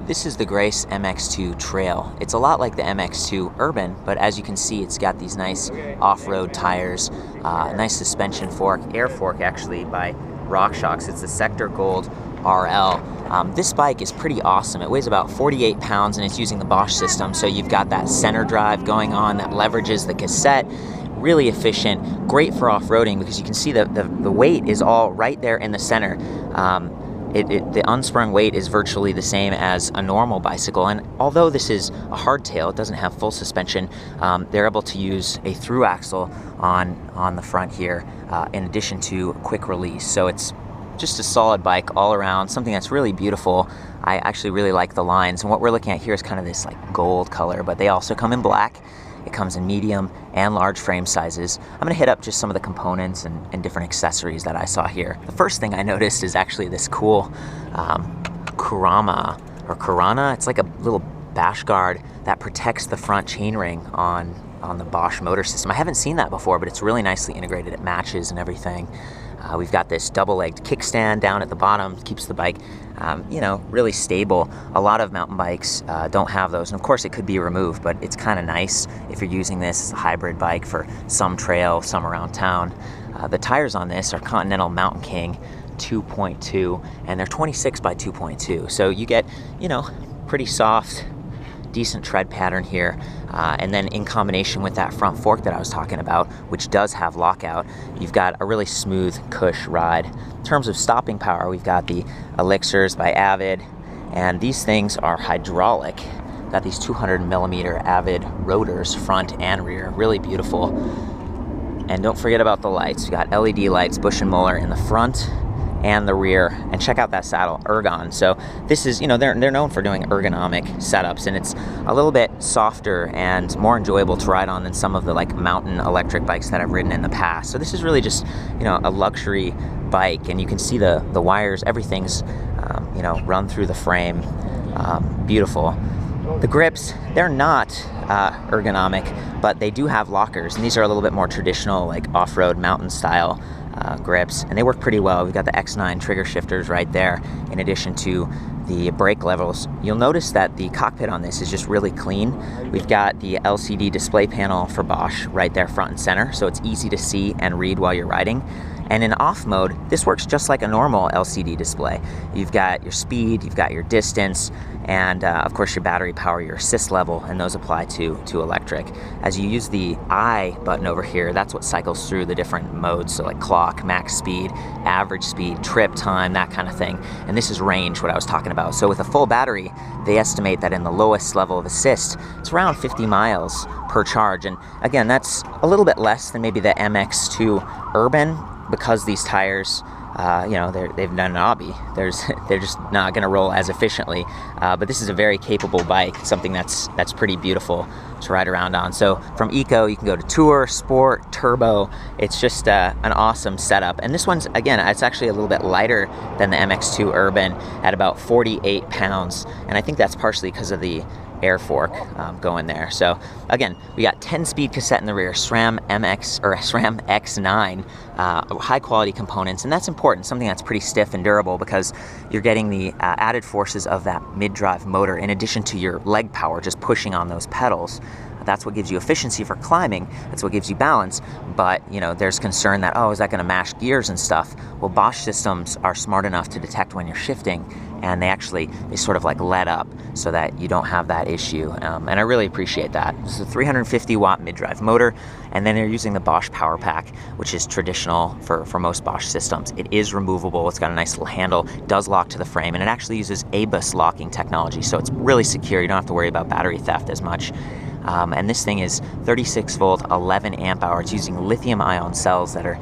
This is the Grace MX2 Trail. It's a lot like the MX2 Urban, but as you can see, it's got these nice off-road tires, nice suspension fork, air fork actually by RockShox. It's the Sector Gold RL. This bike is pretty awesome. It weighs about 48 pounds and it's using the Bosch system, so you've got that center drive going on that leverages the cassette. Really efficient, great for off-roading because you can see the weight is all right there in the center. The unsprung weight is virtually the same as a normal bicycle, and although this is a hardtail, it doesn't have full suspension, they're able to use a through axle on the front here in addition to quick release. So it's just a solid bike all around, something that's really beautiful. I actually really like the lines, and what we're looking at here is kind of this like gold color, but they also come in black. It comes in medium and large frame sizes. I'm gonna hit up just some of the components and different accessories that I saw here. The first thing I noticed is actually this cool Kurama or Kurana. It's like a little bash guard that protects the front chainring on the Bosch motor system. I haven't seen that before, but it's really nicely integrated. It matches and everything. We've got this double-legged kickstand down at the bottom, keeps the bike, really stable. A lot of mountain bikes don't have those, and of course it could be removed, but it's kind of nice if you're using this as a hybrid bike for some trail, some around town. The tires on this are Continental Mountain King 2.2, and they're 26 by 2.2, so you get, pretty soft, decent tread pattern here, and then in combination with that front fork that I was talking about, which does have lockout, you've got a really smooth cush ride. In terms of stopping power, we've got the Elixirs by Avid, and these things are hydraulic. Got these 200mm Avid rotors, front and rear, really beautiful. And don't forget about the lights. We've got LED lights, Bush and Muller in the front and the rear, and check out that saddle, Ergon. So this is, they're known for doing ergonomic setups, and it's a little bit softer and more enjoyable to ride on than some of the like mountain electric bikes that I've ridden in the past. So this is really just, a luxury bike, and you can see the wires, everything's, run through the frame, beautiful. The grips, they're not ergonomic, but they do have lockers, and these are a little bit more traditional, like off-road mountain style grips, and they work pretty well. We've got the X9 trigger shifters right there in addition to the brake levels. You'll notice that the cockpit on this is just really clean. We've got the LCD display panel for Bosch right there front and center, so it's easy to see and read while you're riding. And in off mode, this works just like a normal LCD display. You've got your speed, you've got your distance, and of course your battery power, your assist level, and those apply to electric. As you use the I button over here, that's what cycles through the different modes, so like clock, max speed, average speed, trip time, that kind of thing. And this is range, what I was talking about. So with a full battery, they estimate that in the lowest level of assist, it's around 50 miles per charge. And again, that's a little bit less than maybe the MX2 Urban, because these tires, they've done an obby. They're just not going to roll as efficiently. But this is a very capable bike, something that's pretty beautiful to ride around on. So from Eco, you can go to Tour, Sport, Turbo. It's just an awesome setup. And this one's, again, it's actually a little bit lighter than the MX2 Urban at about 48 pounds. And I think that's partially because of the air fork going there. So again, we got 10-speed cassette in the rear, SRAM X9, high quality components, and that's important, something that's pretty stiff and durable because you're getting the added forces of that mid-drive motor in addition to your leg power just pushing on those pedals. That's what gives you efficiency for climbing. That's what gives you balance. But, there's concern that, is that going to mash gears and stuff? Well, Bosch systems are smart enough to detect when you're shifting, and they sort of like let up so that you don't have that issue. And I really appreciate that. This is a 350-watt mid-drive motor, and then they're using the Bosch Power Pack, which is traditional for most Bosch systems. It is removable. It's got a nice little handle. It does lock to the frame, and it actually uses ABUS locking technology, so it's really secure. You don't have to worry about battery theft as much. And this thing is 36 volt, 11 amp hour. It's using lithium ion cells that are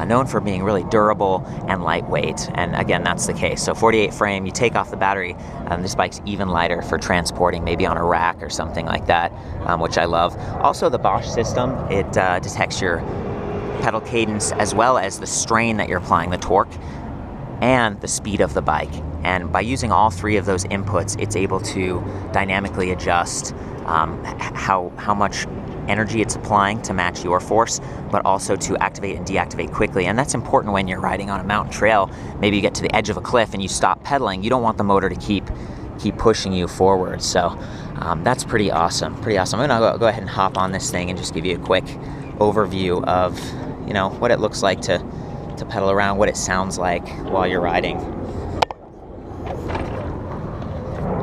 known for being really durable and lightweight. And again, that's the case. So 48 frame, you take off the battery, this bike's even lighter for transporting, maybe on a rack or something like that, which I love. Also the Bosch system, it detects your pedal cadence as well as the strain that you're applying, the torque, and the speed of the bike. And by using all three of those inputs, it's able to dynamically adjust how much energy it's applying to match your force, but also to activate and deactivate quickly. And that's important when you're riding on a mountain trail. Maybe you get to the edge of a cliff and you stop pedaling. You don't want the motor to keep keep pushing you forward. So that's pretty awesome, pretty awesome. I'm gonna go ahead and hop on this thing and just give you a quick overview of, you know, what it looks like to pedal around, what it sounds like while you're riding.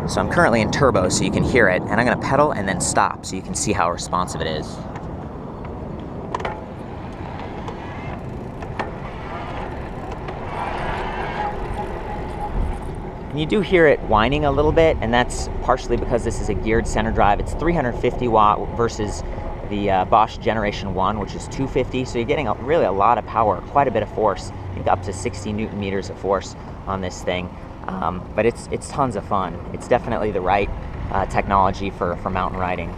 So I'm currently in turbo, so you can hear it, and I'm gonna pedal and then stop so you can see how responsive it is. And you do hear it whining a little bit, and that's partially because this is a geared center drive. It's 350 watt versus the Bosch Generation 1, which is 250, so you're getting really a lot of power, quite a bit of force. I think up to 60 Newton meters of force on this thing. But it's tons of fun. It's definitely the right technology for mountain riding.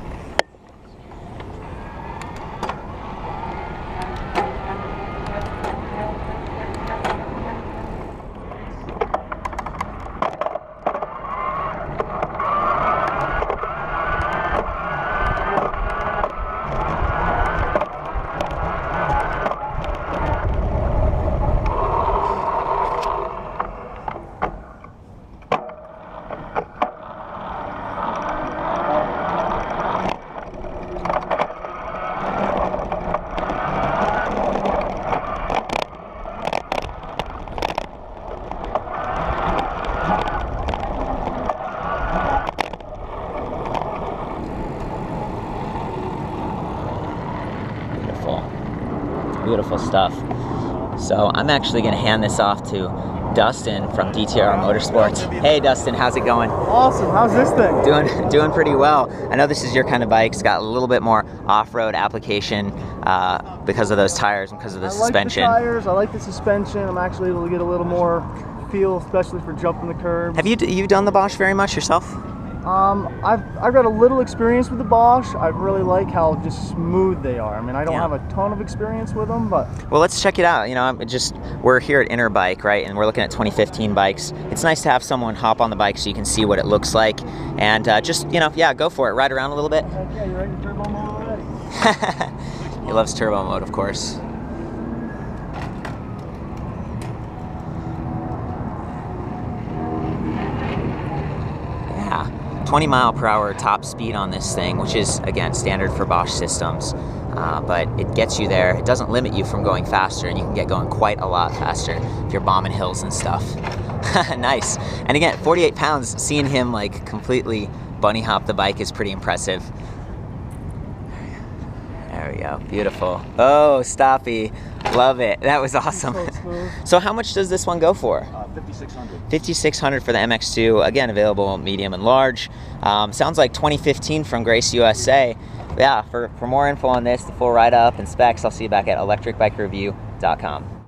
Beautiful stuff. So I'm actually going to hand this off to Dustin from DTR Motorsports. Hey Dustin, how's it going? Awesome. How's this thing? Doing pretty well. I know this is your kind of bike. It's got a little bit more off-road application because of those tires and because of the suspension. I like the tires. I like the suspension. I'm actually able to get a little more feel, especially for jumping the curbs. Have you done the Bosch very much yourself? I've got a little experience with the Bosch. I really like how just smooth they are. I mean, I don't have a ton of experience with them, but... Well, let's check it out. You know, we're here at Interbike, right? And we're looking at 2015 bikes. It's nice to have someone hop on the bike so you can see what it looks like. And just, you know, yeah, go for it. Ride around a little bit. Yeah, you ready to turbo mode already? He loves turbo mode, of course. Yeah. 20 mile per hour top speed on this thing, which is, again, standard for Bosch systems, but it gets you there. It doesn't limit you from going faster, and you can get going quite a lot faster if you're bombing hills and stuff. Nice. And again, 48 pounds, seeing him like completely bunny hop the bike is pretty impressive. There we go, beautiful. Oh, stoppy, love it. That was awesome. So how much does this one go for? $5,600. $5,600 for the MX2, again, available medium and large. Sounds like 2015 from Grace USA. Yeah, for more info on this, the full write-up and specs, I'll see you back at ElectricBikeReview.com.